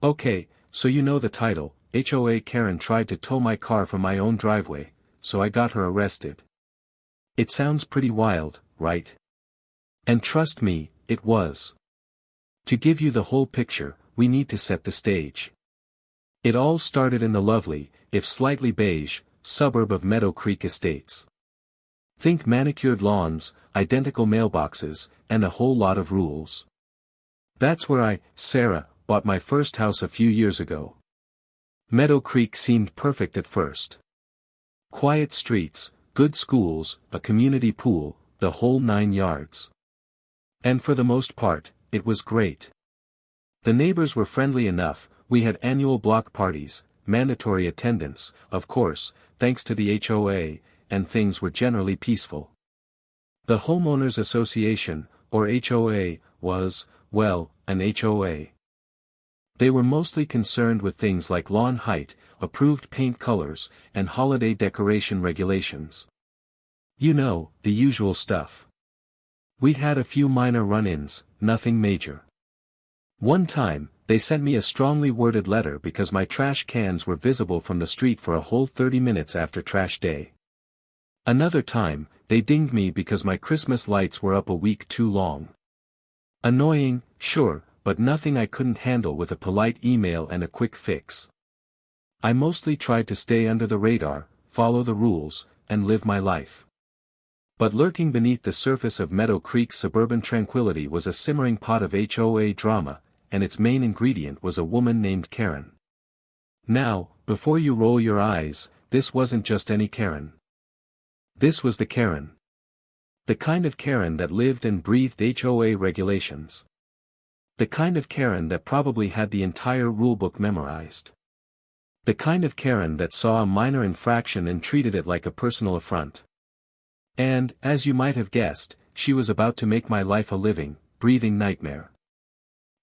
Okay, so you know the title. HOA Karen tried to tow my car from my own driveway, so I got her arrested. It sounds pretty wild, right? And trust me, it was. To give you the whole picture, we need to set the stage. It all started in the lovely, if slightly beige, suburb of Meadow Creek Estates. Think manicured lawns, identical mailboxes, and a whole lot of rules. That's where Sarah, bought my first house a few years ago. Meadow Creek seemed perfect at first. Quiet streets, good schools, a community pool, the whole 9 yards. And for the most part, it was great. The neighbors were friendly enough, we had annual block parties, mandatory attendance, of course, thanks to the HOA, and things were generally peaceful. The Homeowners Association, or HOA, was, well, an HOA. They were mostly concerned with things like lawn height, approved paint colors, and holiday decoration regulations. You know, the usual stuff. We'd had a few minor run-ins, nothing major. One time, they sent me a strongly worded letter because my trash cans were visible from the street for a whole 30 minutes after trash day. Another time, they dinged me because my Christmas lights were up a week too long. Annoying, sure, but nothing I couldn't handle with a polite email and a quick fix. I mostly tried to stay under the radar, follow the rules, and live my life. But lurking beneath the surface of Meadow Creek's suburban tranquility was a simmering pot of HOA drama, and its main ingredient was a woman named Karen. Now, before you roll your eyes, this wasn't just any Karen. This was the Karen. The kind of Karen that lived and breathed HOA regulations. The kind of Karen that probably had the entire rulebook memorized. The kind of Karen that saw a minor infraction and treated it like a personal affront. And, as you might have guessed, she was about to make my life a living, breathing nightmare.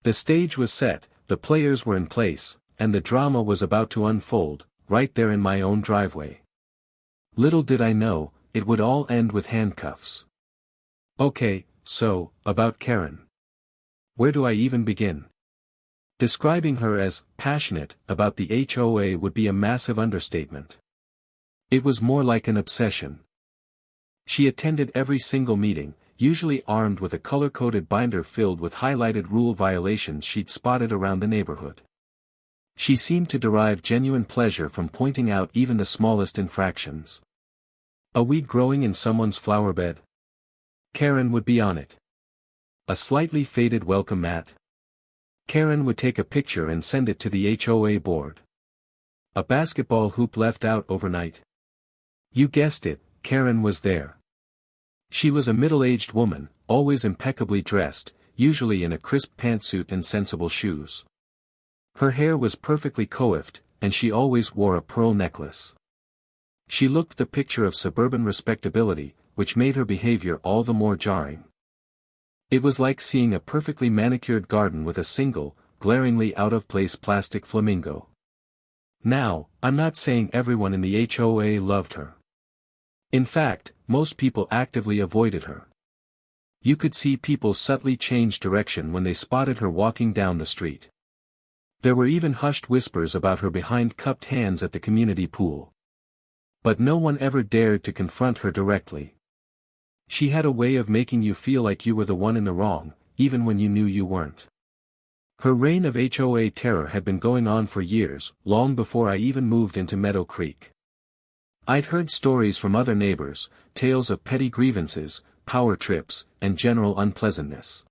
The stage was set, the players were in place, and the drama was about to unfold, right there in my own driveway. Little did I know, it would all end with handcuffs. Okay, so, about Karen. Where do I even begin? Describing her as passionate about the HOA would be a massive understatement. It was more like an obsession. She attended every single meeting, usually armed with a color-coded binder filled with highlighted rule violations she'd spotted around the neighborhood. She seemed to derive genuine pleasure from pointing out even the smallest infractions. A weed growing in someone's flower bed? Karen would be on it. A slightly faded welcome mat? Karen would take a picture and send it to the HOA board. A basketball hoop left out overnight? You guessed it, Karen was there. She was a middle-aged woman, always impeccably dressed, usually in a crisp pantsuit and sensible shoes. Her hair was perfectly coiffed, and she always wore a pearl necklace. She looked the picture of suburban respectability, which made her behavior all the more jarring. It was like seeing a perfectly manicured garden with a single, glaringly out-of-place plastic flamingo. Now, I'm not saying everyone in the HOA loved her. In fact, most people actively avoided her. You could see people subtly change direction when they spotted her walking down the street. There were even hushed whispers about her behind cupped hands at the community pool. But no one ever dared to confront her directly. She had a way of making you feel like you were the one in the wrong, even when you knew you weren't. Her reign of HOA terror had been going on for years, long before I even moved into Meadow Creek. I'd heard stories from other neighbors, tales of petty grievances, power trips, and general unpleasantness.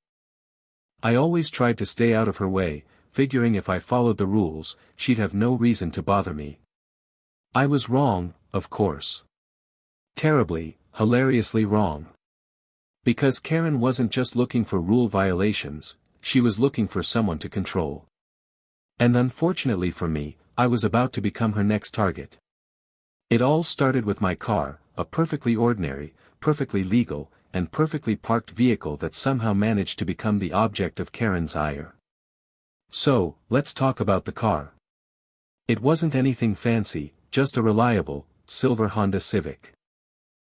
I always tried to stay out of her way, figuring if I followed the rules, she'd have no reason to bother me. I was wrong, of course. Terribly, hilariously wrong. Because Karen wasn't just looking for rule violations, she was looking for someone to control. And unfortunately for me, I was about to become her next target. It all started with my car, a perfectly ordinary, perfectly legal, and perfectly parked vehicle that somehow managed to become the object of Karen's ire. So, let's talk about the car. It wasn't anything fancy, just a reliable, silver Honda Civic.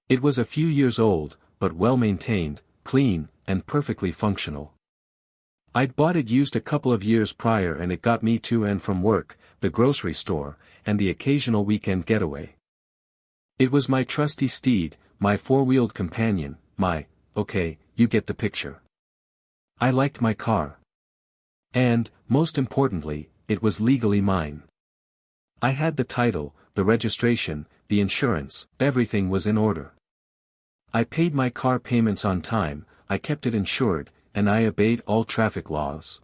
It was a few years old, but well maintained, clean, and perfectly functional. I'd bought it used a couple of years prior and it got me to and from work, the grocery store, and the occasional weekend getaway. It was my trusty steed, my four-wheeled companion, okay, you get the picture. I liked my car. And, most importantly, it was legally mine. I had the title, the registration, the insurance, everything was in order. I paid my car payments on time, I kept it insured, and I obeyed all traffic laws.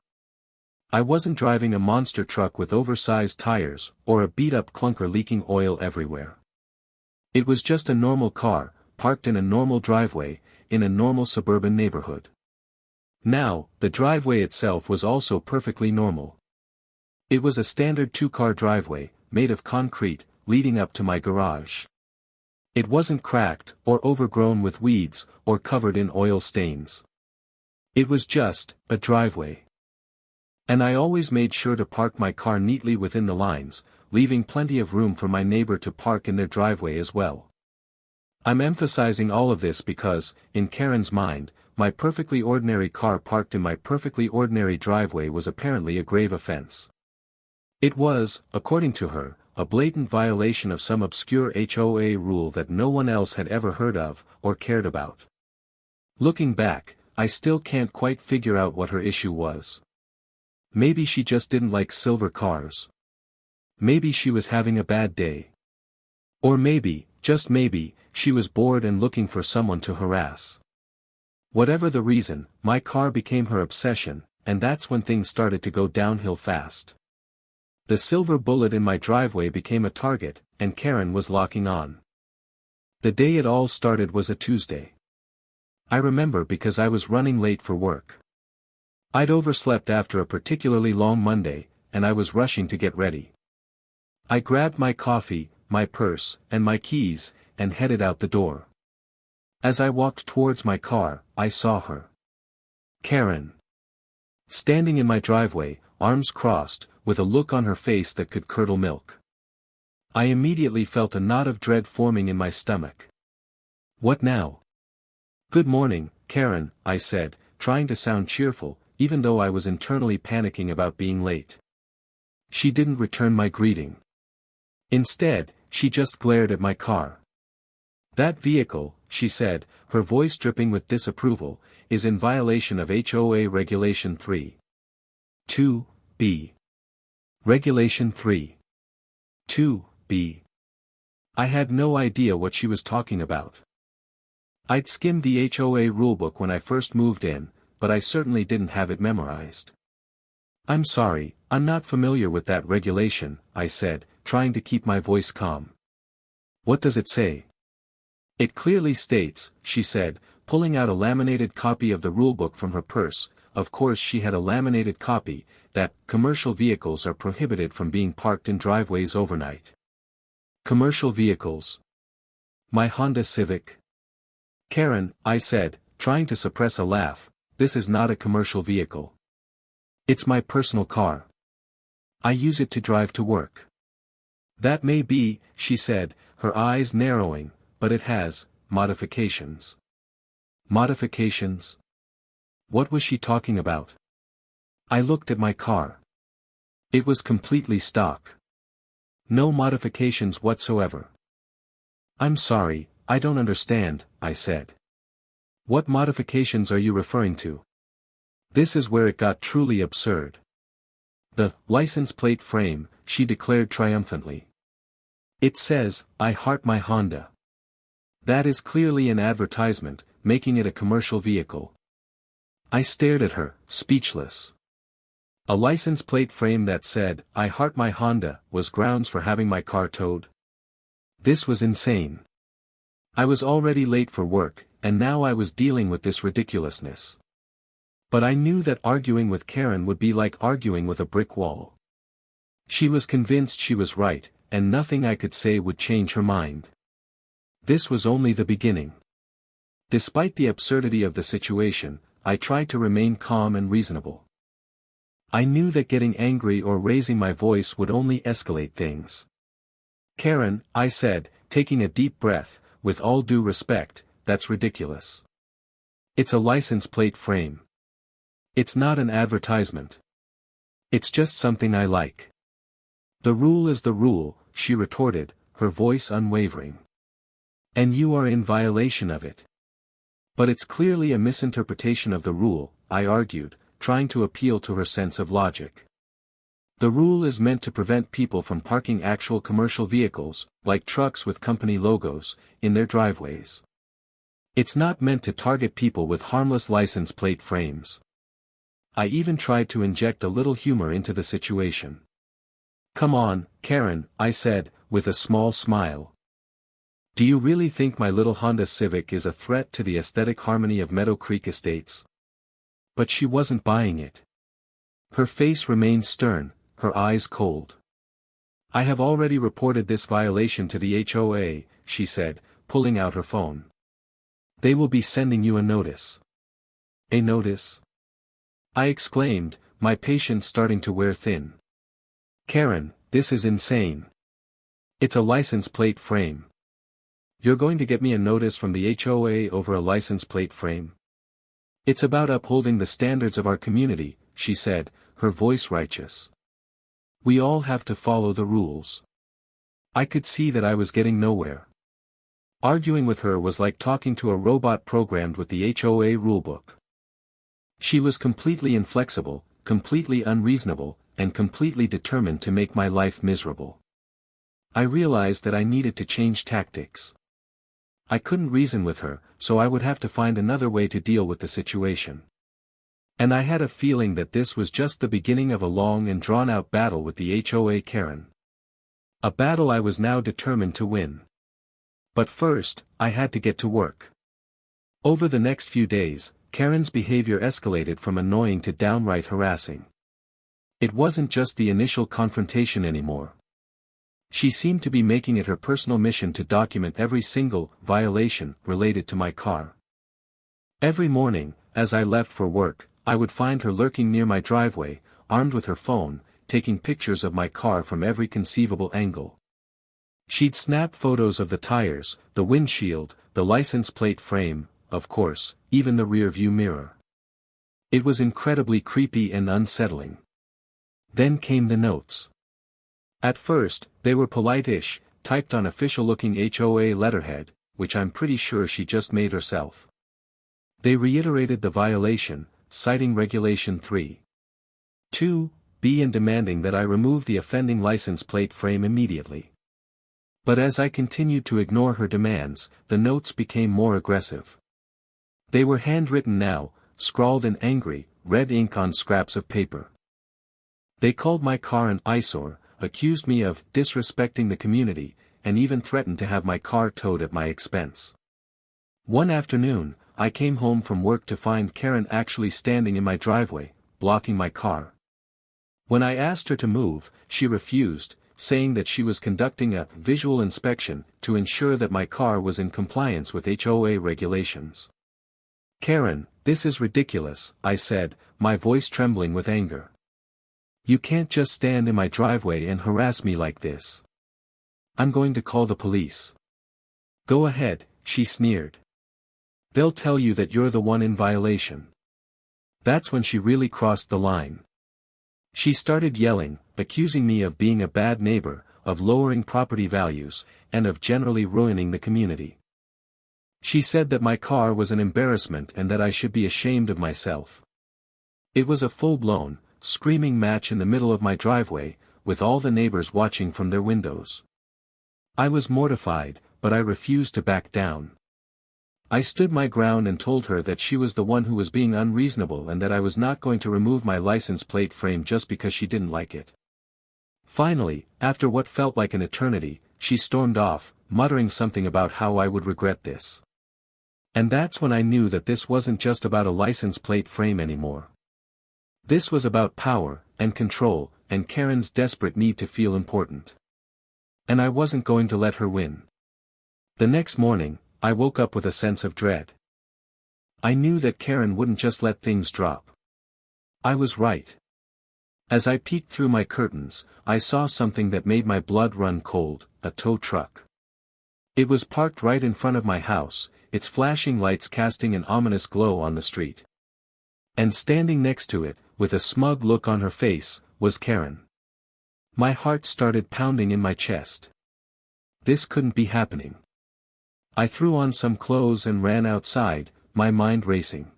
I wasn't driving a monster truck with oversized tires, or a beat-up clunker leaking oil everywhere. It was just a normal car, parked in a normal driveway, in a normal suburban neighborhood. Now, the driveway itself was also perfectly normal. It was a standard two-car driveway, made of concrete, leading up to my garage. It wasn't cracked, or overgrown with weeds, or covered in oil stains. It was just a driveway. And I always made sure to park my car neatly within the lines, leaving plenty of room for my neighbor to park in their driveway as well. I'm emphasizing all of this because, in Karen's mind, my perfectly ordinary car parked in my perfectly ordinary driveway was apparently a grave offense. It was, according to her, a blatant violation of some obscure HOA rule that no one else had ever heard of, or cared about. Looking back, I still can't quite figure out what her issue was. Maybe she just didn't like silver cars. Maybe she was having a bad day. Or maybe, just maybe, she was bored and looking for someone to harass. Whatever the reason, my car became her obsession, and that's when things started to go downhill fast. The silver bullet in my driveway became a target, and Karen was locking on. The day it all started was a Tuesday. I remember because I was running late for work. I'd overslept after a particularly long Monday, and I was rushing to get ready. I grabbed my coffee, my purse, and my keys, and headed out the door. As I walked towards my car, I saw her. Karen. Standing in my driveway, arms crossed, with a look on her face that could curdle milk. I immediately felt a knot of dread forming in my stomach. What now? Good morning, Karen, I said, trying to sound cheerful, even though I was internally panicking about being late. She didn't return my greeting. Instead, she just glared at my car. That vehicle, she said, her voice dripping with disapproval, is in violation of HOA Regulation 3. 2b. Regulation 3. 2b. I had no idea what she was talking about. I'd skimmed the HOA rulebook when I first moved in, but I certainly didn't have it memorized. I'm sorry, I'm not familiar with that regulation, I said, trying to keep my voice calm. What does it say? It clearly states, she said, pulling out a laminated copy of the rulebook from her purse. Of course she had a laminated copy, that commercial vehicles are prohibited from being parked in driveways overnight. Commercial vehicles. My Honda Civic. Karen, I said, trying to suppress a laugh, this is not a commercial vehicle. It's my personal car. I use it to drive to work. That may be, she said, her eyes narrowing, but it has modifications. Modifications? What was she talking about? I looked at my car. It was completely stock. No modifications whatsoever. I'm sorry, I don't understand, I said. What modifications are you referring to? This is where it got truly absurd. The license plate frame, she declared triumphantly. It says, I heart my Honda. That is clearly an advertisement, making it a commercial vehicle. I stared at her, speechless. A license plate frame that said, I heart my Honda, was grounds for having my car towed? This was insane. I was already late for work, and now I was dealing with this ridiculousness. But I knew that arguing with Karen would be like arguing with a brick wall. She was convinced she was right, and nothing I could say would change her mind. This was only the beginning. Despite the absurdity of the situation, I tried to remain calm and reasonable. I knew that getting angry or raising my voice would only escalate things. Karen, I said, taking a deep breath, with all due respect, that's ridiculous. It's a license plate frame. It's not an advertisement. It's just something I like. The rule is the rule, she retorted, her voice unwavering. And you are in violation of it. But it's clearly a misinterpretation of the rule, I argued, trying to appeal to her sense of logic. The rule is meant to prevent people from parking actual commercial vehicles, like trucks with company logos, in their driveways. It's not meant to target people with harmless license plate frames. I even tried to inject a little humor into the situation. Come on, Karen, I said, with a small smile. Do you really think my little Honda Civic is a threat to the aesthetic harmony of Meadow Creek Estates? But she wasn't buying it. Her face remained stern, her eyes cold. I have already reported this violation to the HOA, she said, pulling out her phone. They will be sending you a notice. A notice? I exclaimed, my patience starting to wear thin. Karen, this is insane. It's a license plate frame. You're going to get me a notice from the HOA over a license plate frame? It's about upholding the standards of our community, she said, her voice righteous. We all have to follow the rules. I could see that I was getting nowhere. Arguing with her was like talking to a robot programmed with the HOA rulebook. She was completely inflexible, completely unreasonable, and completely determined to make my life miserable. I realized that I needed to change tactics. I couldn't reason with her, so I would have to find another way to deal with the situation. And I had a feeling that this was just the beginning of a long and drawn-out battle with the HOA Karen. A battle I was now determined to win. But first, I had to get to work. Over the next few days, Karen's behavior escalated from annoying to downright harassing. It wasn't just the initial confrontation anymore. She seemed to be making it her personal mission to document every single violation related to my car. Every morning, as I left for work, I would find her lurking near my driveway, armed with her phone, taking pictures of my car from every conceivable angle. She'd snap photos of the tires, the windshield, the license plate frame, of course, even the rear-view mirror. It was incredibly creepy and unsettling. Then came the notes. At first, they were polite-ish, typed on official-looking HOA letterhead, which I'm pretty sure she just made herself. They reiterated the violation, citing Regulation 3.2b and demanding that I remove the offending license plate frame immediately. But as I continued to ignore her demands, the notes became more aggressive. They were handwritten now, scrawled in angry, red ink on scraps of paper. They called my car an eyesore, accused me of disrespecting the community, and even threatened to have my car towed at my expense. One afternoon, I came home from work to find Karen actually standing in my driveway, blocking my car. When I asked her to move, she refused, saying that she was conducting a visual inspection to ensure that my car was in compliance with HOA regulations. Karen, this is ridiculous, I said, my voice trembling with anger. You can't just stand in my driveway and harass me like this. I'm going to call the police. Go ahead, she sneered. They'll tell you that you're the one in violation. That's when she really crossed the line. She started yelling, accusing me of being a bad neighbor, of lowering property values, and of generally ruining the community. She said that my car was an embarrassment and that I should be ashamed of myself. It was a full-blown, screaming match in the middle of my driveway, with all the neighbors watching from their windows. I was mortified, but I refused to back down. I stood my ground and told her that she was the one who was being unreasonable and that I was not going to remove my license plate frame just because she didn't like it. Finally, after what felt like an eternity, she stormed off, muttering something about how I would regret this. And that's when I knew that this wasn't just about a license plate frame anymore. This was about power, and control, and Karen's desperate need to feel important. And I wasn't going to let her win. The next morning, I woke up with a sense of dread. I knew that Karen wouldn't just let things drop. I was right. As I peeked through my curtains, I saw something that made my blood run cold, a tow truck. It was parked right in front of my house, its flashing lights casting an ominous glow on the street. And standing next to it, with a smug look on her face, was Karen. My heart started pounding in my chest. This couldn't be happening. I threw on some clothes and ran outside, my mind racing.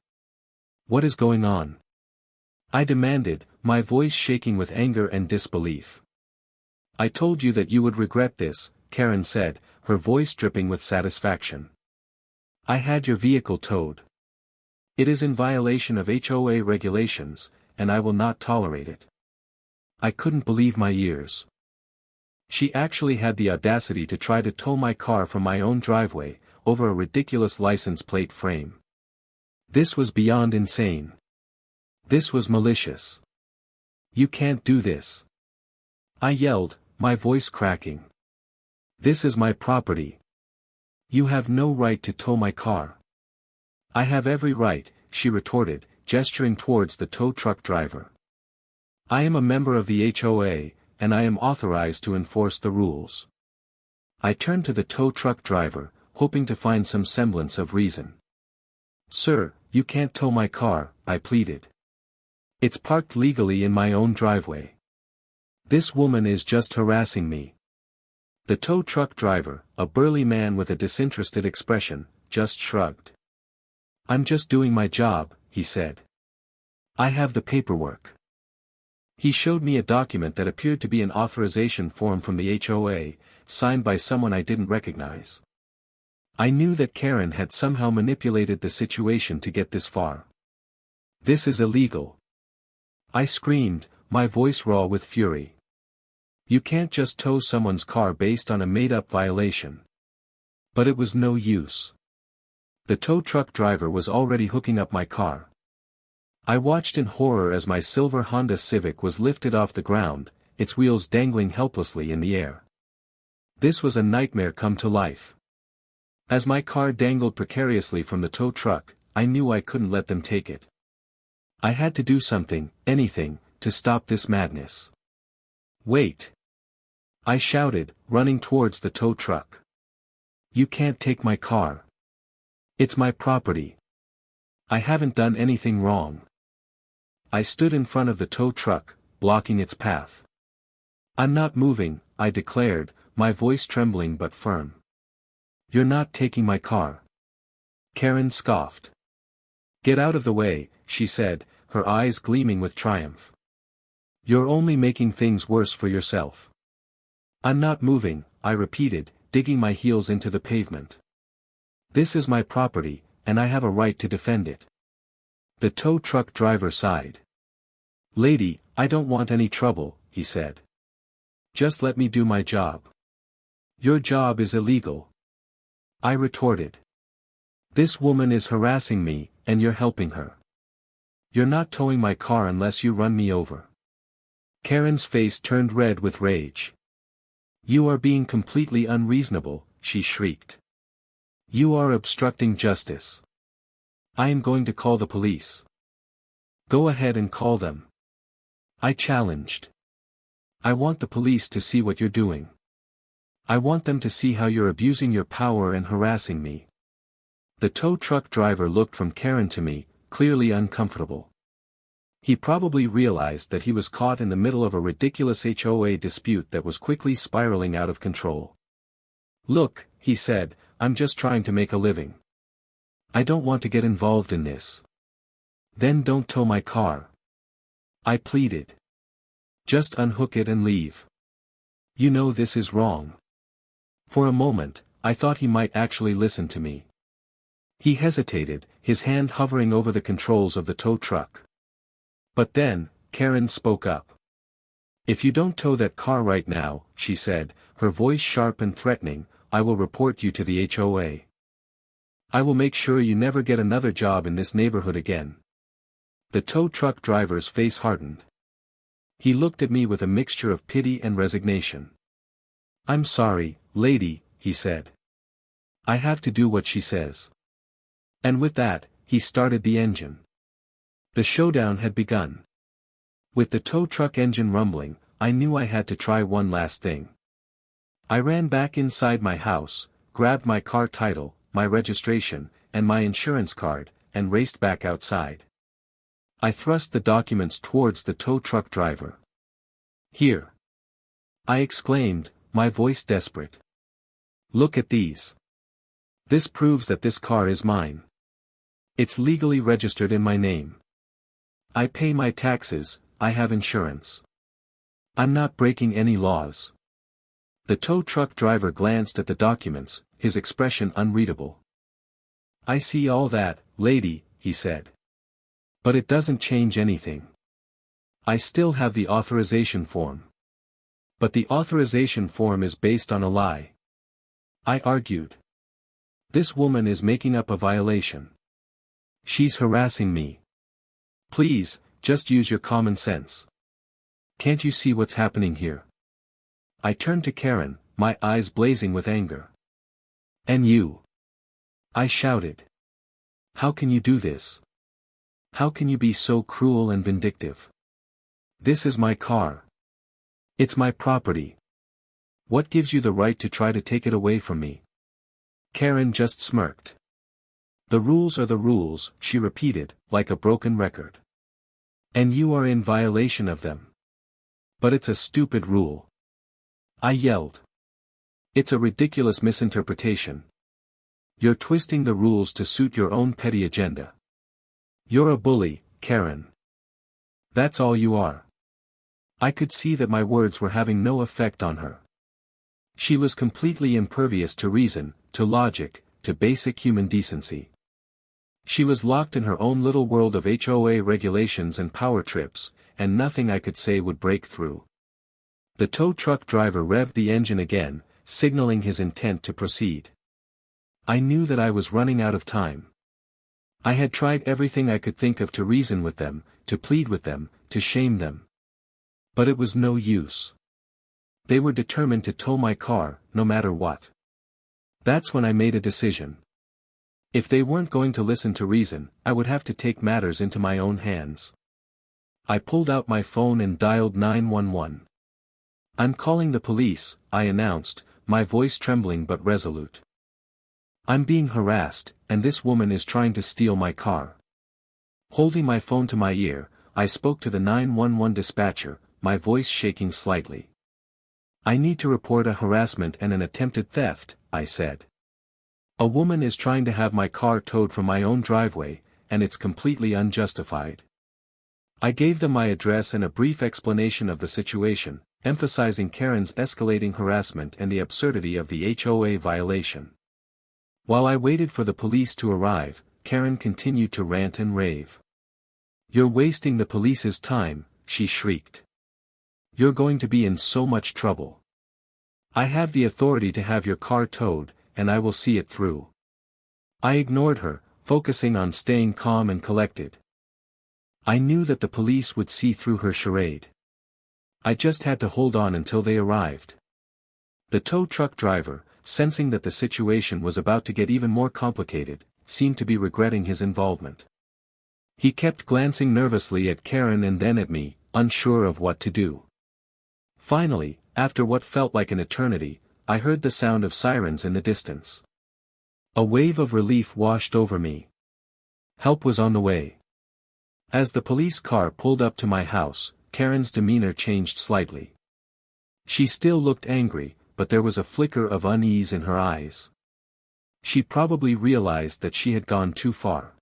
What is going on? I demanded, my voice shaking with anger and disbelief. I told you that you would regret this, Karen said, her voice dripping with satisfaction. I had your vehicle towed. It is in violation of HOA regulations, and I will not tolerate it. I couldn't believe my ears. She actually had the audacity to try to tow my car from my own driveway, over a ridiculous license plate frame. This was beyond insane. This was malicious. You can't do this. I yelled, my voice cracking. This is my property. You have no right to tow my car. I have every right, she retorted, gesturing towards the tow truck driver. I am a member of the HOA, and I am authorized to enforce the rules. I turned to the tow truck driver, hoping to find some semblance of reason. Sir, you can't tow my car, I pleaded. It's parked legally in my own driveway. This woman is just harassing me. The tow truck driver, a burly man with a disinterested expression, just shrugged. I'm just doing my job, he said. I have the paperwork. He showed me a document that appeared to be an authorization form from the HOA, signed by someone I didn't recognize. I knew that Karen had somehow manipulated the situation to get this far. This is illegal. I screamed, my voice raw with fury. You can't just tow someone's car based on a made-up violation. But it was no use. The tow truck driver was already hooking up my car. I watched in horror as my silver Honda Civic was lifted off the ground, its wheels dangling helplessly in the air. This was a nightmare come to life. As my car dangled precariously from the tow truck, I knew I couldn't let them take it. I had to do something, anything, to stop this madness. Wait! I shouted, running towards the tow truck. You can't take my car. It's my property. I haven't done anything wrong. I stood in front of the tow truck, blocking its path. I'm not moving, I declared, my voice trembling but firm. You're not taking my car. Karen scoffed. Get out of the way, she said, her eyes gleaming with triumph. You're only making things worse for yourself. I'm not moving, I repeated, digging my heels into the pavement. This is my property, and I have a right to defend it. The tow truck driver sighed. Lady, I don't want any trouble, he said. Just let me do my job. Your job is illegal. I retorted. This woman is harassing me, and you're helping her. You're not towing my car unless you run me over. Karen's face turned red with rage. You are being completely unreasonable, she shrieked. You are obstructing justice. I am going to call the police. Go ahead and call them. I challenged. I want the police to see what you're doing. I want them to see how you're abusing your power and harassing me. The tow truck driver looked from Karen to me, clearly uncomfortable. He probably realized that he was caught in the middle of a ridiculous HOA dispute that was quickly spiraling out of control. Look, he said, I'm just trying to make a living. I don't want to get involved in this. Then don't tow my car. I pleaded. Just unhook it and leave. You know this is wrong. For a moment, I thought he might actually listen to me. He hesitated, his hand hovering over the controls of the tow truck. But then, Karen spoke up. If you don't tow that car right now, she said, her voice sharp and threatening, I will report you to the HOA. I will make sure you never get another job in this neighborhood again. The tow truck driver's face hardened. He looked at me with a mixture of pity and resignation. I'm sorry, lady, he said. I have to do what she says. And with that, he started the engine. The showdown had begun. With the tow truck engine rumbling, I knew I had to try one last thing. I ran back inside my house, grabbed my car title, my registration, and my insurance card, and raced back outside. I thrust the documents towards the tow truck driver. "Here," I exclaimed, my voice desperate. "Look at these. This proves that this car is mine. It's legally registered in my name. I pay my taxes, I have insurance. I'm not breaking any laws." The tow truck driver glanced at the documents, his expression unreadable. "I see all that, lady," he said. "But it doesn't change anything. I still have the authorization form." "But the authorization form is based on a lie," I argued. "This woman is making up a violation. She's harassing me. Please, just use your common sense. Can't you see what's happening here?" I turned to Karen, my eyes blazing with anger. "And you?" I shouted. "How can you do this? How can you be so cruel and vindictive? This is my car. It's my property. What gives you the right to try to take it away from me?" Karen just smirked. "The rules are the rules," she repeated, like a broken record. "And you are in violation of them. But it's a stupid rule," I yelled. "It's a ridiculous misinterpretation. You're twisting the rules to suit your own petty agenda. You're a bully, Karen. That's all you are." I could see that my words were having no effect on her. She was completely impervious to reason, to logic, to basic human decency. She was locked in her own little world of HOA regulations and power trips, and nothing I could say would break through. The tow truck driver revved the engine again, signaling his intent to proceed. I knew that I was running out of time. I had tried everything I could think of to reason with them, to plead with them, to shame them. But it was no use. They were determined to tow my car, no matter what. That's when I made a decision. If they weren't going to listen to reason, I would have to take matters into my own hands. I pulled out my phone and dialed 911. "I'm calling the police," I announced, my voice trembling but resolute. "I'm being harassed, and this woman is trying to steal my car." Holding my phone to my ear, I spoke to the 911 dispatcher, my voice shaking slightly. "I need to report a harassment and an attempted theft," I said. "A woman is trying to have my car towed from my own driveway, and it's completely unjustified." I gave them my address and a brief explanation of the situation, emphasizing Karen's escalating harassment and the absurdity of the HOA violation. While I waited for the police to arrive, Karen continued to rant and rave. "You're wasting the police's time," she shrieked. "You're going to be in so much trouble. I have the authority to have your car towed, and I will see it through." I ignored her, focusing on staying calm and collected. I knew that the police would see through her charade. I just had to hold on until they arrived. The tow truck driver, sensing that the situation was about to get even more complicated, seemed to be regretting his involvement. He kept glancing nervously at Karen and then at me, unsure of what to do. Finally, after what felt like an eternity, I heard the sound of sirens in the distance. A wave of relief washed over me. Help was on the way. As the police car pulled up to my house, Karen's demeanor changed slightly. She still looked angry, but there was a flicker of unease in her eyes. She probably realized that she had gone too far.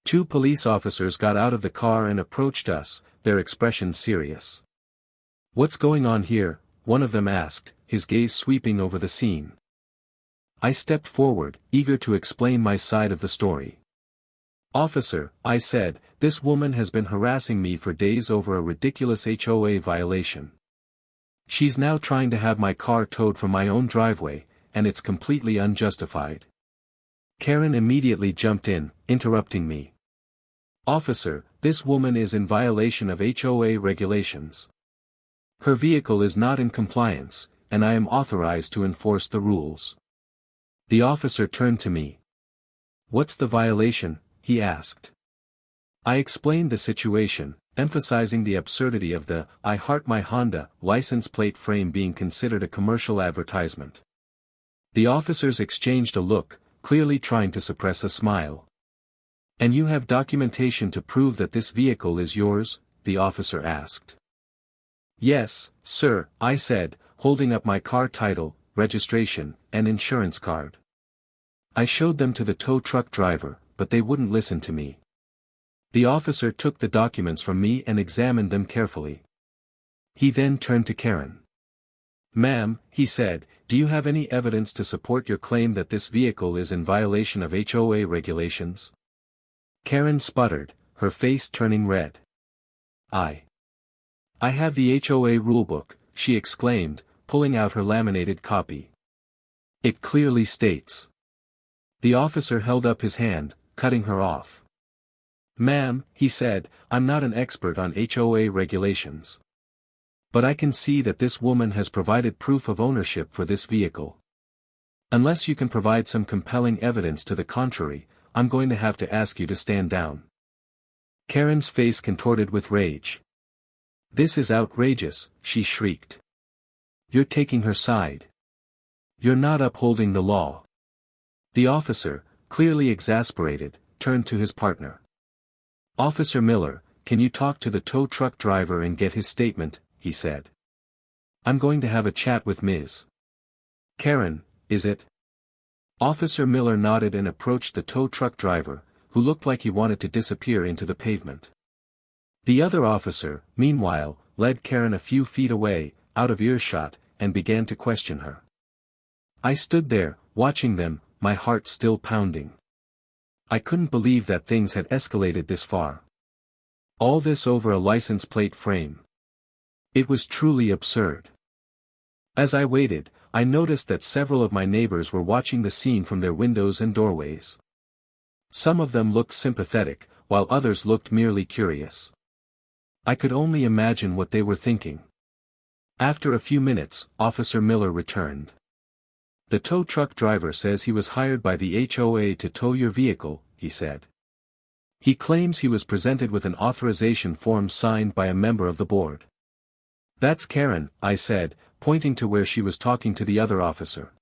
Two police officers got out of the car and approached us, their expressions serious. "What's going on here?" one of them asked, his gaze sweeping over the scene. I stepped forward, eager to explain my side of the story. "Officer," I said, "this woman has been harassing me for days over a ridiculous HOA violation. She's now trying to have my car towed from my own driveway, and it's completely unjustified." Karen immediately jumped in, interrupting me. "Officer, this woman is in violation of HOA regulations. Her vehicle is not in compliance, and I am authorized to enforce the rules." The officer turned to me. "What's the violation?" he asked. I explained the situation, emphasizing the absurdity of the "I Heart My Honda" license plate frame being considered a commercial advertisement. The officers exchanged a look, clearly trying to suppress a smile. And you have documentation to prove that this vehicle is yours? The officer asked. Yes, sir, I said, holding up my car title, registration, and insurance card. I showed them to the tow truck driver, but they wouldn't listen to me. The officer took the documents from me and examined them carefully. He then turned to Karen. Ma'am, he said, do you have any evidence to support your claim that this vehicle is in violation of HOA regulations? Karen sputtered, her face turning red. I have the HOA rulebook, she exclaimed, pulling out her laminated copy. It clearly states. The officer held up his hand, cutting her off. Ma'am, he said, I'm not an expert on HOA regulations. But I can see that this woman has provided proof of ownership for this vehicle. Unless you can provide some compelling evidence to the contrary, I'm going to have to ask you to stand down. Karen's face contorted with rage. This is outrageous, she shrieked. You're taking her side. You're not upholding the law. The officer, clearly exasperated, turned to his partner. Officer Miller, can you talk to the tow truck driver and get his statement, he said. I'm going to have a chat with Ms. Karen, is it? Officer Miller nodded and approached the tow truck driver, who looked like he wanted to disappear into the pavement. The other officer, meanwhile, led Karen a few feet away, out of earshot, and began to question her. I stood there, watching them, my heart still pounding. I couldn't believe that things had escalated this far. All this over a license plate frame. It was truly absurd. As I waited, I noticed that several of my neighbors were watching the scene from their windows and doorways. Some of them looked sympathetic, while others looked merely curious. I could only imagine what they were thinking. After a few minutes, Officer Miller returned. The tow truck driver says he was hired by the HOA to tow your vehicle, he said. He claims he was presented with an authorization form signed by a member of the board. That's Karen, I said, pointing to where she was talking to the other officer.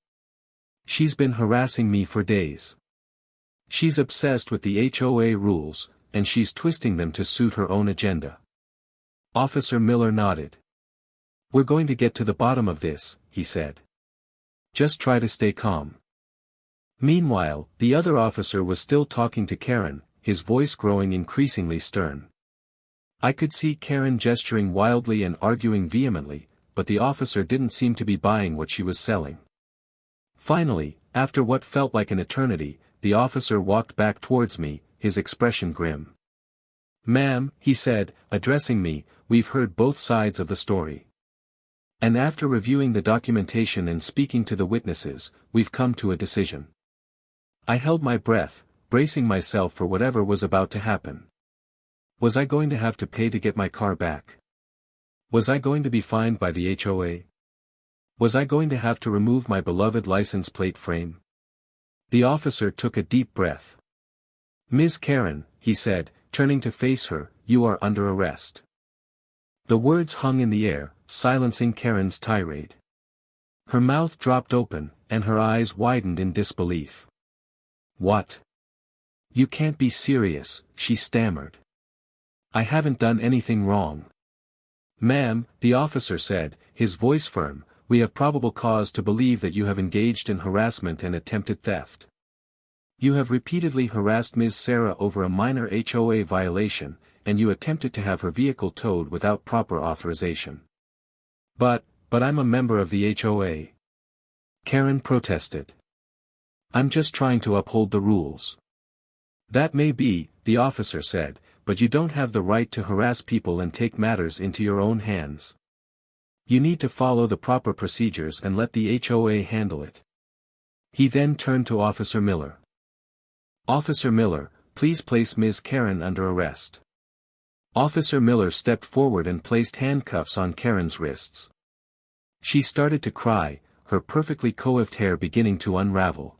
She's been harassing me for days. She's obsessed with the HOA rules, and she's twisting them to suit her own agenda. Officer Miller nodded. We're going to get to the bottom of this, he said. Just try to stay calm. Meanwhile, the other officer was still talking to Karen, his voice growing increasingly stern. I could see Karen gesturing wildly and arguing vehemently, but the officer didn't seem to be buying what she was selling. Finally, after what felt like an eternity, the officer walked back towards me, his expression grim. Ma'am, he said, addressing me, we've heard both sides of the story. And after reviewing the documentation and speaking to the witnesses, we've come to a decision. I held my breath, bracing myself for whatever was about to happen. Was I going to have to pay to get my car back? Was I going to be fined by the HOA? Was I going to have to remove my beloved license plate frame? The officer took a deep breath. Ms. Karen, he said, turning to face her, you are under arrest. The words hung in the air, silencing Karen's tirade. Her mouth dropped open, and her eyes widened in disbelief. What? You can't be serious, she stammered. I haven't done anything wrong. Ma'am, the officer said, his voice firm, we have probable cause to believe that you have engaged in harassment and attempted theft. You have repeatedly harassed Ms. Sarah over a minor HOA violation, and you attempted to have her vehicle towed without proper authorization. But I'm a member of the HOA. Karen protested. I'm just trying to uphold the rules. That may be, the officer said, but you don't have the right to harass people and take matters into your own hands. You need to follow the proper procedures and let the HOA handle it. He then turned to Officer Miller. Officer Miller, please place Ms. Karen under arrest. Officer Miller stepped forward and placed handcuffs on Karen's wrists. She started to cry, her perfectly coiffed hair beginning to unravel.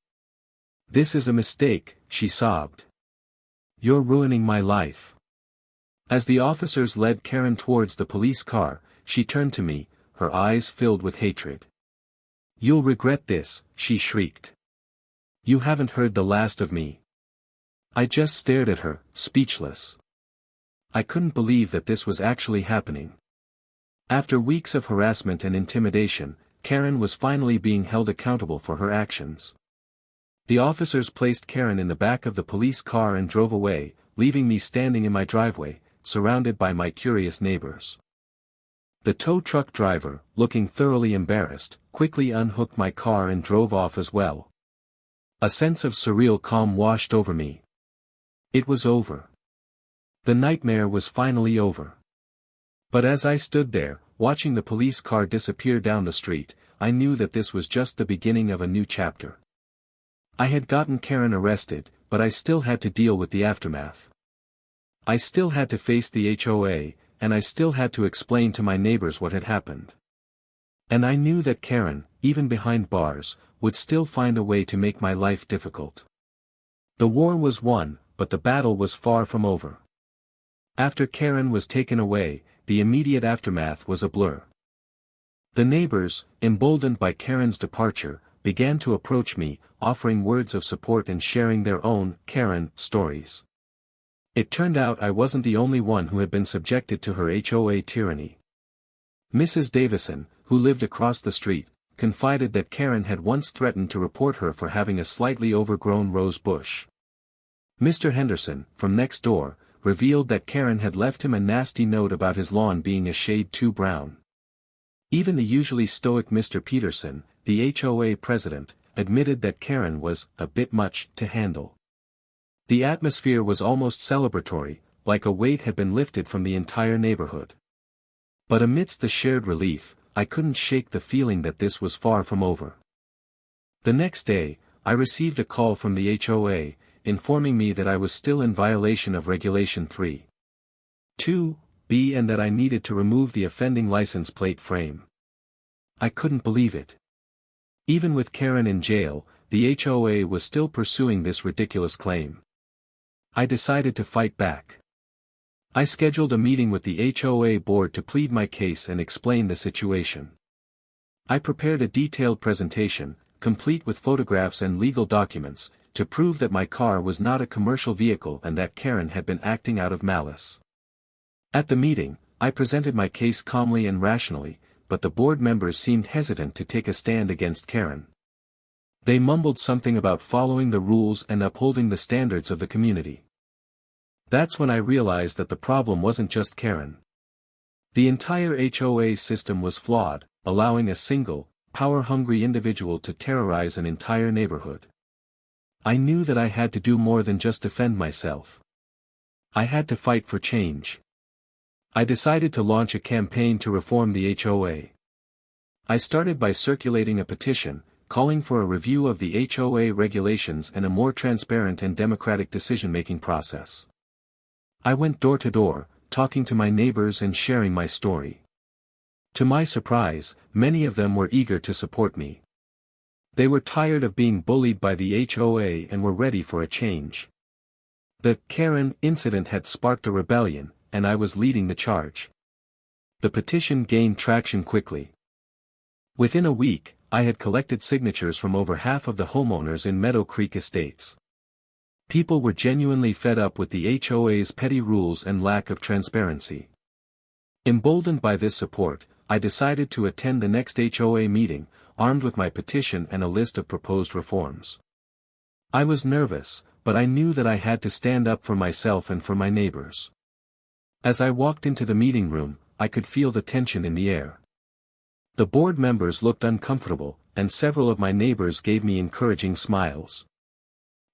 This is a mistake, she sobbed. You're ruining my life. As the officers led Karen towards the police car, she turned to me, her eyes filled with hatred. You'll regret this, she shrieked. You haven't heard the last of me. I just stared at her, speechless. I couldn't believe that this was actually happening. After weeks of harassment and intimidation, Karen was finally being held accountable for her actions. The officers placed Karen in the back of the police car and drove away, leaving me standing in my driveway, surrounded by my curious neighbors. The tow truck driver, looking thoroughly embarrassed, quickly unhooked my car and drove off as well. A sense of surreal calm washed over me. It was over. The nightmare was finally over. But as I stood there, watching the police car disappear down the street, I knew that this was just the beginning of a new chapter. I had gotten Karen arrested, but I still had to deal with the aftermath. I still had to face the HOA, and I still had to explain to my neighbors what had happened. And I knew that Karen, even behind bars, would still find a way to make my life difficult. The war was won, but the battle was far from over. After Karen was taken away, the immediate aftermath was a blur. The neighbors, emboldened by Karen's departure, began to approach me, offering words of support and sharing their own, Karen, stories. It turned out I wasn't the only one who had been subjected to her HOA tyranny. Mrs. Davison, who lived across the street, confided that Karen had once threatened to report her for having a slightly overgrown rose bush. Mr. Henderson, from next door, revealed that Karen had left him a nasty note about his lawn being a shade too brown. Even the usually stoic Mr. Peterson, the HOA president, admitted that Karen was a bit much to handle. The atmosphere was almost celebratory, like a weight had been lifted from the entire neighborhood. But amidst the shared relief, I couldn't shake the feeling that this was far from over. The next day, I received a call from the HOA, informing me that I was still in violation of Regulation 3.2b and that I needed to remove the offending license plate frame. I couldn't believe it. Even with Karen in jail, the HOA was still pursuing this ridiculous claim. I decided to fight back. I scheduled a meeting with the HOA board to plead my case and explain the situation. I prepared a detailed presentation, complete with photographs and legal documents, to prove that my car was not a commercial vehicle and that Karen had been acting out of malice. At the meeting, I presented my case calmly and rationally, but the board members seemed hesitant to take a stand against Karen. They mumbled something about following the rules and upholding the standards of the community. That's when I realized that the problem wasn't just Karen. The entire HOA system was flawed, allowing a single, power-hungry individual to terrorize an entire neighborhood. I knew that I had to do more than just defend myself. I had to fight for change. I decided to launch a campaign to reform the HOA. I started by circulating a petition, calling for a review of the HOA regulations and a more transparent and democratic decision-making process. I went door to door, talking to my neighbors and sharing my story. To my surprise, many of them were eager to support me. They were tired of being bullied by the HOA and were ready for a change. The Karen incident had sparked a rebellion, and I was leading the charge. The petition gained traction quickly. Within a week, I had collected signatures from over half of the homeowners in Meadow Creek Estates. People were genuinely fed up with the HOA's petty rules and lack of transparency. Emboldened by this support, I decided to attend the next HOA meeting, armed with my petition and a list of proposed reforms. I was nervous, but I knew that I had to stand up for myself and for my neighbors. As I walked into the meeting room, I could feel the tension in the air. The board members looked uncomfortable, and several of my neighbors gave me encouraging smiles.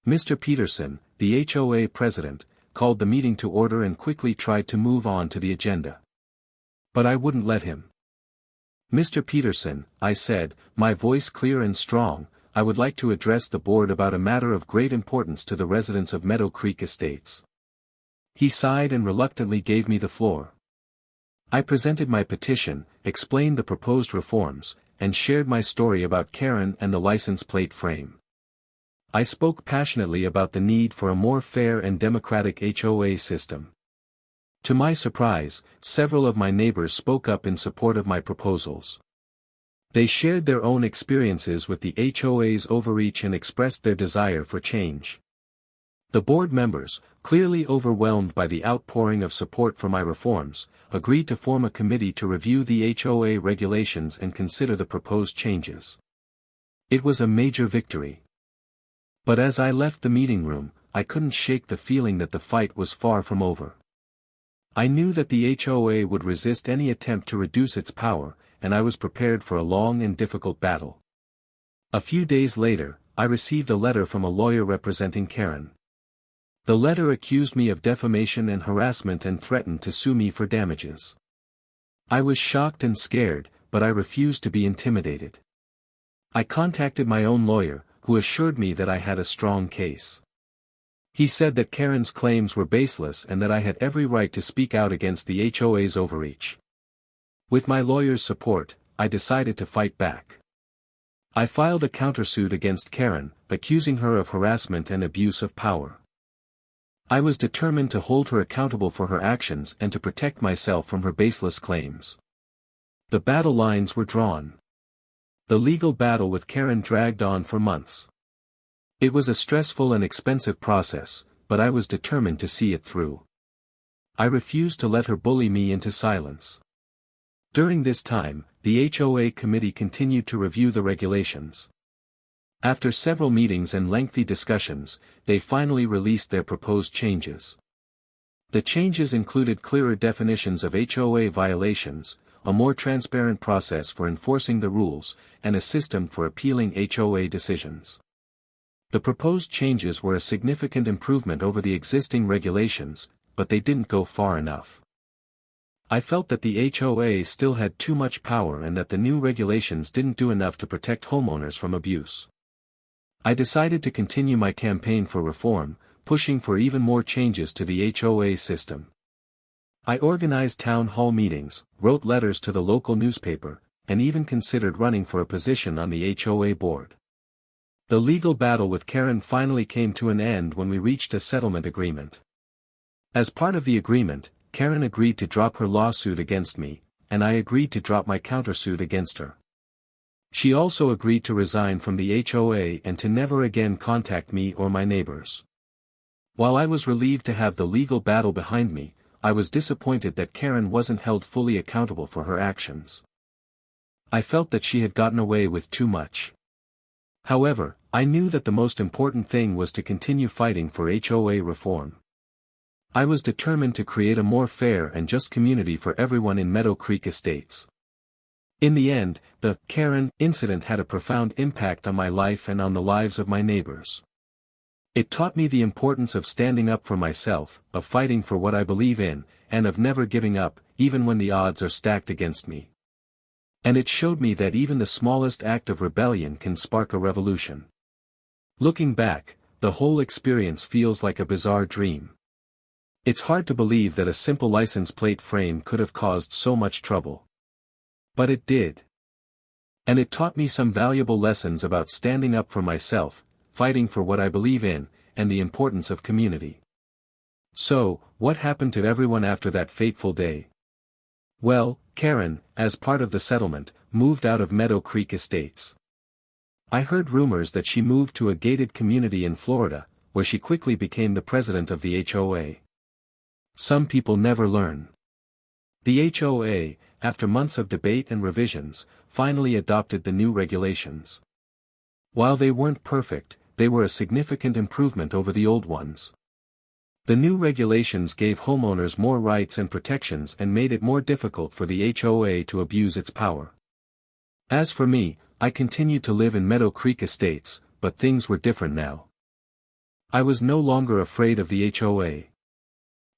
Mr. Peterson, the HOA president, called the meeting to order and quickly tried to move on to the agenda. But I wouldn't let him. Mr. Peterson, I said, my voice clear and strong, I would like to address the board about a matter of great importance to the residents of Meadow Creek Estates. He sighed and reluctantly gave me the floor. I presented my petition, explained the proposed reforms, and shared my story about Karen and the license plate frame. I spoke passionately about the need for a more fair and democratic HOA system. To my surprise, several of my neighbors spoke up in support of my proposals. They shared their own experiences with the HOA's overreach and expressed their desire for change. The board members, clearly overwhelmed by the outpouring of support for my reforms, agreed to form a committee to review the HOA regulations and consider the proposed changes. It was a major victory. But as I left the meeting room, I couldn't shake the feeling that the fight was far from over. I knew that the HOA would resist any attempt to reduce its power, and I was prepared for a long and difficult battle. A few days later, I received a letter from a lawyer representing Karen. The letter accused me of defamation and harassment and threatened to sue me for damages. I was shocked and scared, but I refused to be intimidated. I contacted my own lawyer, who assured me that I had a strong case. He said that Karen's claims were baseless and that I had every right to speak out against the HOA's overreach. With my lawyer's support, I decided to fight back. I filed a countersuit against Karen, accusing her of harassment and abuse of power. I was determined to hold her accountable for her actions and to protect myself from her baseless claims. The battle lines were drawn. The legal battle with Karen dragged on for months. It was a stressful and expensive process, but I was determined to see it through. I refused to let her bully me into silence. During this time, the HOA committee continued to review the regulations. After several meetings and lengthy discussions, they finally released their proposed changes. The changes included clearer definitions of HOA violations, a more transparent process for enforcing the rules, and a system for appealing HOA decisions. The proposed changes were a significant improvement over the existing regulations, but they didn't go far enough. I felt that the HOA still had too much power and that the new regulations didn't do enough to protect homeowners from abuse. I decided to continue my campaign for reform, pushing for even more changes to the HOA system. I organized town hall meetings, wrote letters to the local newspaper, and even considered running for a position on the HOA board. The legal battle with Karen finally came to an end when we reached a settlement agreement. As part of the agreement, Karen agreed to drop her lawsuit against me, and I agreed to drop my countersuit against her. She also agreed to resign from the HOA and to never again contact me or my neighbors. While I was relieved to have the legal battle behind me, I was disappointed that Karen wasn't held fully accountable for her actions. I felt that she had gotten away with too much. However, I knew that the most important thing was to continue fighting for HOA reform. I was determined to create a more fair and just community for everyone in Meadow Creek Estates. In the end, the Karen incident had a profound impact on my life and on the lives of my neighbors. It taught me the importance of standing up for myself, of fighting for what I believe in, and of never giving up, even when the odds are stacked against me. And it showed me that even the smallest act of rebellion can spark a revolution. Looking back, the whole experience feels like a bizarre dream. It's hard to believe that a simple license plate frame could have caused so much trouble. But it did. And it taught me some valuable lessons about standing up for myself, fighting for what I believe in, and the importance of community. So, what happened to everyone after that fateful day? Well, Karen, as part of the settlement, moved out of Meadow Creek Estates. I heard rumors that she moved to a gated community in Florida, where she quickly became the president of the HOA. Some people never learn. The HOA, after months of debate and revisions, finally adopted the new regulations. While they weren't perfect, they were a significant improvement over the old ones. The new regulations gave homeowners more rights and protections and made it more difficult for the HOA to abuse its power. As for me, I continued to live in Meadow Creek Estates, but things were different now. I was no longer afraid of the HOA.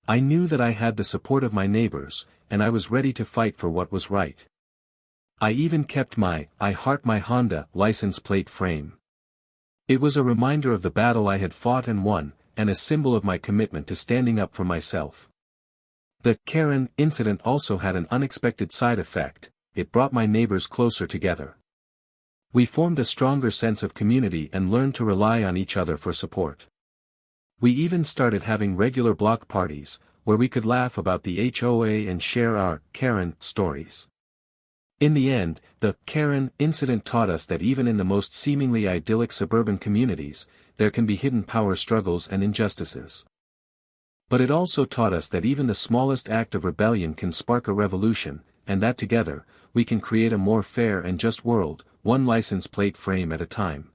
I knew that I had the support of my neighbors, and I was ready to fight for what was right. I even kept my "I Heart My Honda" license plate frame. It was a reminder of the battle I had fought and won, and a symbol of my commitment to standing up for myself. The Karen incident also had an unexpected side effect: it brought my neighbors closer together. We formed a stronger sense of community and learned to rely on each other for support. We even started having regular block parties, where we could laugh about the HOA and share our Karen stories. In the end, the Karen incident taught us that even in the most seemingly idyllic suburban communities, there can be hidden power struggles and injustices. But it also taught us that even the smallest act of rebellion can spark a revolution, and that together, we can create a more fair and just world, one license plate frame at a time.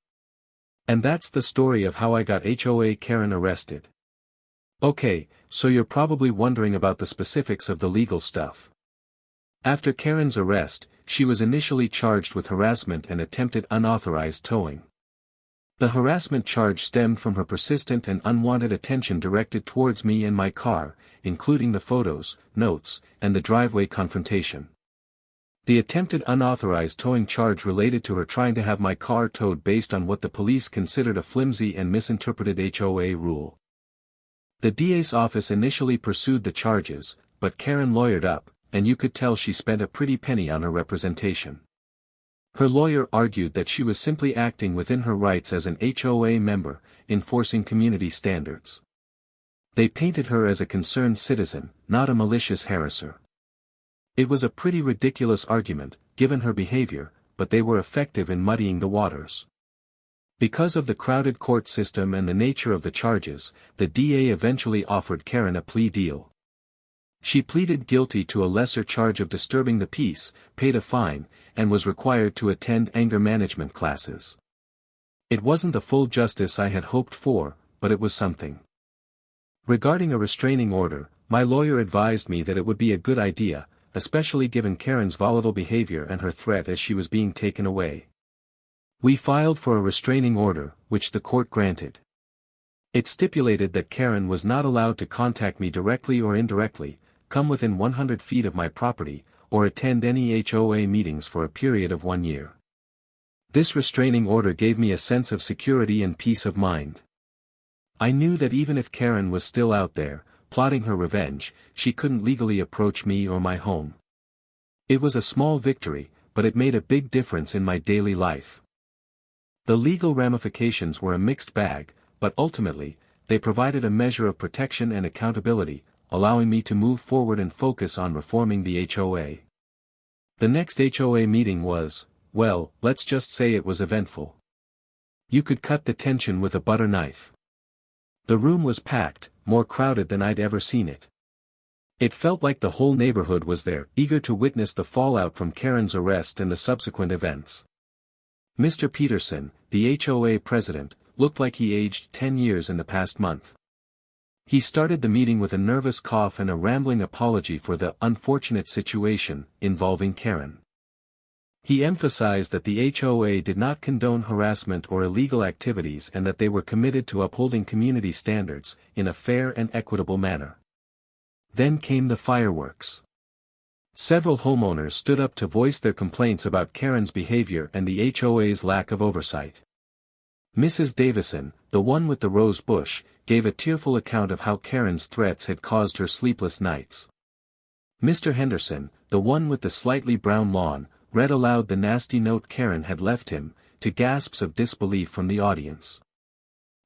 And that's the story of how I got HOA Karen arrested. Okay, so you're probably wondering about the specifics of the legal stuff. After Karen's arrest, she was initially charged with harassment and attempted unauthorized towing. The harassment charge stemmed from her persistent and unwanted attention directed towards me and my car, including the photos, notes, and the driveway confrontation. The attempted unauthorized towing charge related to her trying to have my car towed based on what the police considered a flimsy and misinterpreted HOA rule. The DA's office initially pursued the charges, but Karen lawyered up, and you could tell she spent a pretty penny on her representation. Her lawyer argued that she was simply acting within her rights as an HOA member, enforcing community standards. They painted her as a concerned citizen, not a malicious harasser. It was a pretty ridiculous argument, given her behavior, but they were effective in muddying the waters. Because of the crowded court system and the nature of the charges, the DA eventually offered Karen a plea deal. She pleaded guilty to a lesser charge of disturbing the peace, paid a fine, and was required to attend anger management classes. It wasn't the full justice I had hoped for, but it was something. Regarding a restraining order, my lawyer advised me that it would be a good idea, especially given Karen's volatile behavior and her threat as she was being taken away. We filed for a restraining order, which the court granted. It stipulated that Karen was not allowed to contact me directly or indirectly, come within 100 feet of my property, or attend any HOA meetings for a period of 1 year. This restraining order gave me a sense of security and peace of mind. I knew that even if Karen was still out there, plotting her revenge, she couldn't legally approach me or my home. It was a small victory, but it made a big difference in my daily life. The legal ramifications were a mixed bag, but ultimately, they provided a measure of protection and accountability, allowing me to move forward and focus on reforming the HOA. The next HOA meeting was, well, let's just say it was eventful. You could cut the tension with a butter knife. The room was packed, more crowded than I'd ever seen it. It felt like the whole neighborhood was there, eager to witness the fallout from Karen's arrest and the subsequent events. Mr. Peterson, the HOA president, looked like he aged 10 years in the past month. He started the meeting with a nervous cough and a rambling apology for the unfortunate situation involving Karen. He emphasized that the HOA did not condone harassment or illegal activities and that they were committed to upholding community standards in a fair and equitable manner. Then came the fireworks. Several homeowners stood up to voice their complaints about Karen's behavior and the HOA's lack of oversight. Mrs. Davison, the one with the rose bush, gave a tearful account of how Karen's threats had caused her sleepless nights. Mr. Henderson, the one with the slightly brown lawn, read aloud the nasty note Karen had left him, to gasps of disbelief from the audience.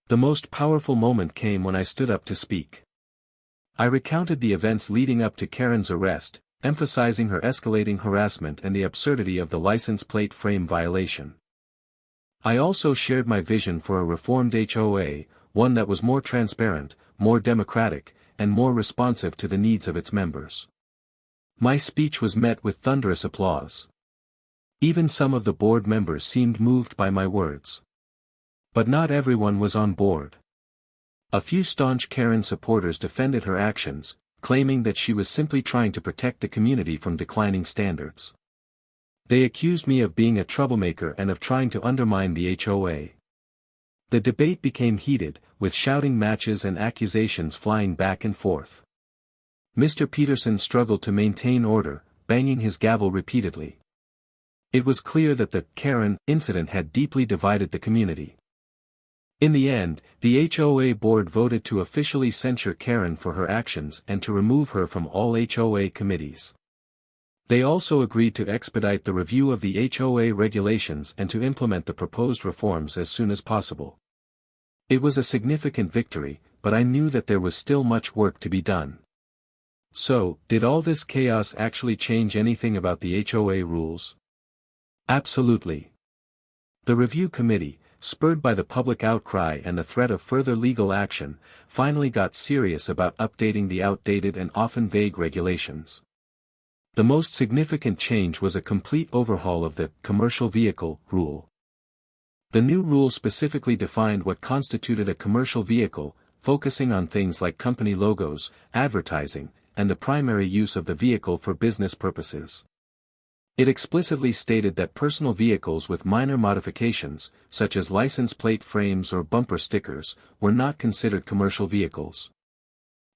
The most powerful moment came when I stood up to speak. I recounted the events leading up to Karen's arrest, emphasizing her escalating harassment and the absurdity of the license plate frame violation. I also shared my vision for a reformed HOA, one that was more transparent, more democratic, and more responsive to the needs of its members. My speech was met with thunderous applause. Even some of the board members seemed moved by my words. But not everyone was on board. A few staunch Karen supporters defended her actions, claiming that she was simply trying to protect the community from declining standards. They accused me of being a troublemaker and of trying to undermine the HOA. The debate became heated, with shouting matches and accusations flying back and forth. Mr. Peterson struggled to maintain order, banging his gavel repeatedly. It was clear that the Karen incident had deeply divided the community. In the end, the HOA board voted to officially censure Karen for her actions and to remove her from all HOA committees. They also agreed to expedite the review of the HOA regulations and to implement the proposed reforms as soon as possible. It was a significant victory, but I knew that there was still much work to be done. So, did all this chaos actually change anything about the HOA rules? Absolutely. The review committee, spurred by the public outcry and the threat of further legal action, finally got serious about updating the outdated and often vague regulations. The most significant change was a complete overhaul of the commercial vehicle rule. The new rule specifically defined what constituted a commercial vehicle, focusing on things like company logos, advertising, and the primary use of the vehicle for business purposes. It explicitly stated that personal vehicles with minor modifications, such as license plate frames or bumper stickers, were not considered commercial vehicles.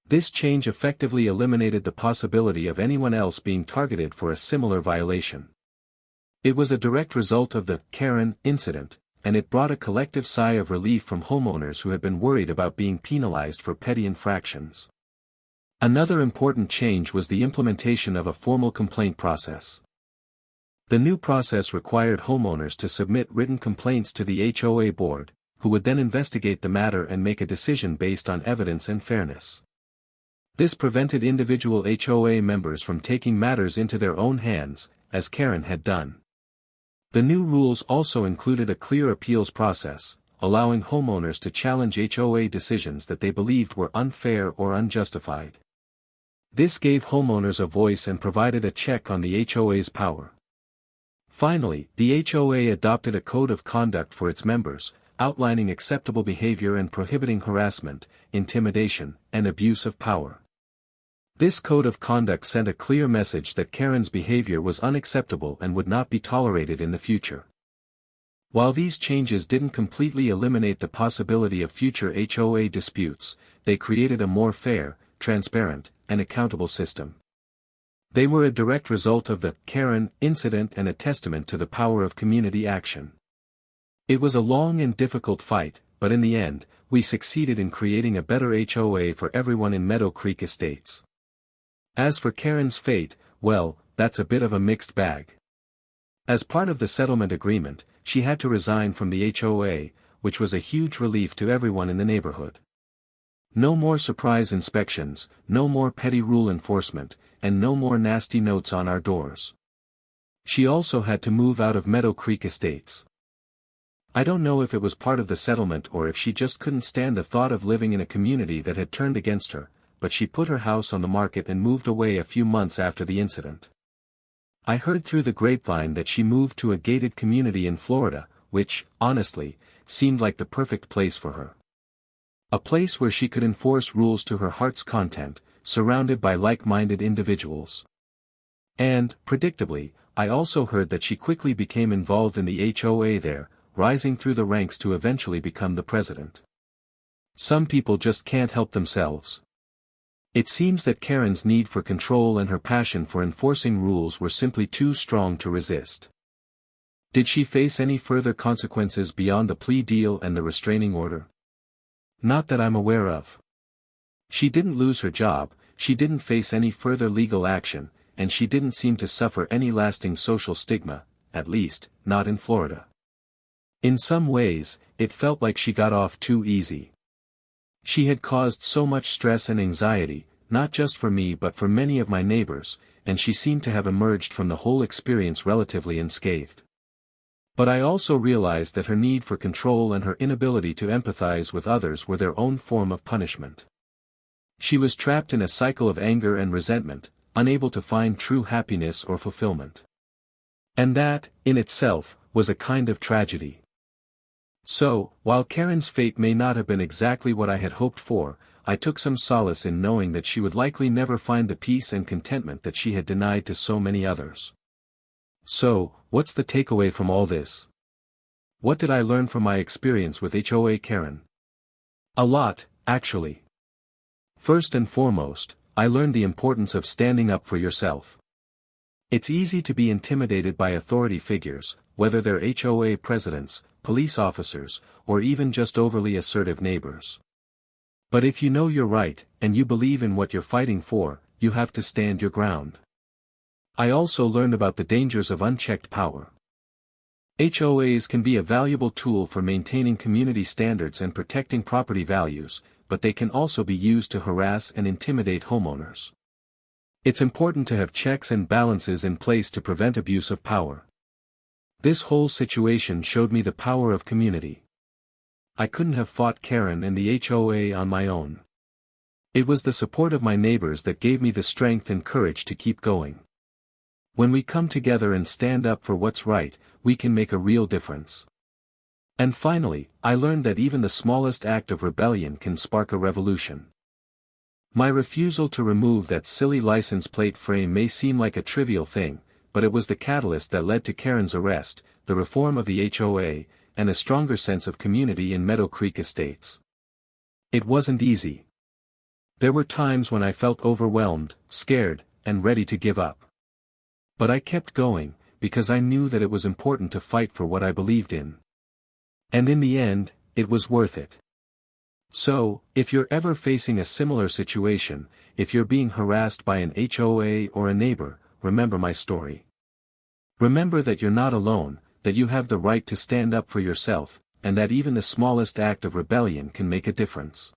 This change effectively eliminated the possibility of anyone else being targeted for a similar violation. It was a direct result of the Karen incident, and it brought a collective sigh of relief from homeowners who had been worried about being penalized for petty infractions. Another important change was the implementation of a formal complaint process. The new process required homeowners to submit written complaints to the HOA board, who would then investigate the matter and make a decision based on evidence and fairness. This prevented individual HOA members from taking matters into their own hands, as Karen had done. The new rules also included a clear appeals process, allowing homeowners to challenge HOA decisions that they believed were unfair or unjustified. This gave homeowners a voice and provided a check on the HOA's power. Finally, the HOA adopted a code of conduct for its members, outlining acceptable behavior and prohibiting harassment, intimidation, and abuse of power. This code of conduct sent a clear message that Karen's behavior was unacceptable and would not be tolerated in the future. While these changes didn't completely eliminate the possibility of future HOA disputes, they created a more fair, transparent, and accountable system. They were a direct result of the Karen incident and a testament to the power of community action. It was a long and difficult fight, but in the end, we succeeded in creating a better HOA for everyone in Meadow Creek Estates. As for Karen's fate, well, that's a bit of a mixed bag. As part of the settlement agreement, she had to resign from the HOA, which was a huge relief to everyone in the neighborhood. No more surprise inspections, no more petty rule enforcement, and no more nasty notes on our doors. She also had to move out of Meadow Creek Estates. I don't know if it was part of the settlement or if she just couldn't stand the thought of living in a community that had turned against her, but she put her house on the market and moved away a few months after the incident. I heard through the grapevine that she moved to a gated community in Florida, which, honestly, seemed like the perfect place for her. A place where she could enforce rules to her heart's content, surrounded by like-minded individuals. And, predictably, I also heard that she quickly became involved in the HOA there, rising through the ranks to eventually become the president. Some people just can't help themselves. It seems that Karen's need for control and her passion for enforcing rules were simply too strong to resist. Did she face any further consequences beyond the plea deal and the restraining order? Not that I'm aware of. She didn't lose her job, she didn't face any further legal action, and she didn't seem to suffer any lasting social stigma, at least, not in Florida. In some ways, it felt like she got off too easy. She had caused so much stress and anxiety, not just for me but for many of my neighbors, and she seemed to have emerged from the whole experience relatively unscathed. But I also realized that her need for control and her inability to empathize with others were their own form of punishment. She was trapped in a cycle of anger and resentment, unable to find true happiness or fulfillment. And that, in itself, was a kind of tragedy. So, while Karen's fate may not have been exactly what I had hoped for, I took some solace in knowing that she would likely never find the peace and contentment that she had denied to so many others. So, what's the takeaway from all this? What did I learn from my experience with HOA Karen? A lot, actually. First and foremost, I learned the importance of standing up for yourself. It's easy to be intimidated by authority figures, whether they're HOA presidents, police officers, or even just overly assertive neighbors. But if you know you're right, and you believe in what you're fighting for, you have to stand your ground. I also learned about the dangers of unchecked power. HOAs can be a valuable tool for maintaining community standards and protecting property values, but they can also be used to harass and intimidate homeowners. It's important to have checks and balances in place to prevent abuse of power. This whole situation showed me the power of community. I couldn't have fought Karen and the HOA on my own. It was the support of my neighbors that gave me the strength and courage to keep going. When we come together and stand up for what's right, we can make a real difference. And finally, I learned that even the smallest act of rebellion can spark a revolution. My refusal to remove that silly license plate frame may seem like a trivial thing, but it was the catalyst that led to Karen's arrest, the reform of the HOA, and a stronger sense of community in Meadow Creek Estates. It wasn't easy. There were times when I felt overwhelmed, scared, and ready to give up. But I kept going, because I knew that it was important to fight for what I believed in. And in the end, it was worth it. So, if you're ever facing a similar situation, if you're being harassed by an HOA or a neighbor, remember my story. Remember that you're not alone, that you have the right to stand up for yourself, and that even the smallest act of rebellion can make a difference.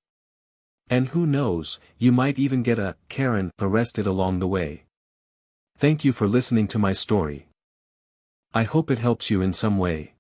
And who knows, you might even get a Karen arrested along the way. Thank you for listening to my story. I hope it helps you in some way.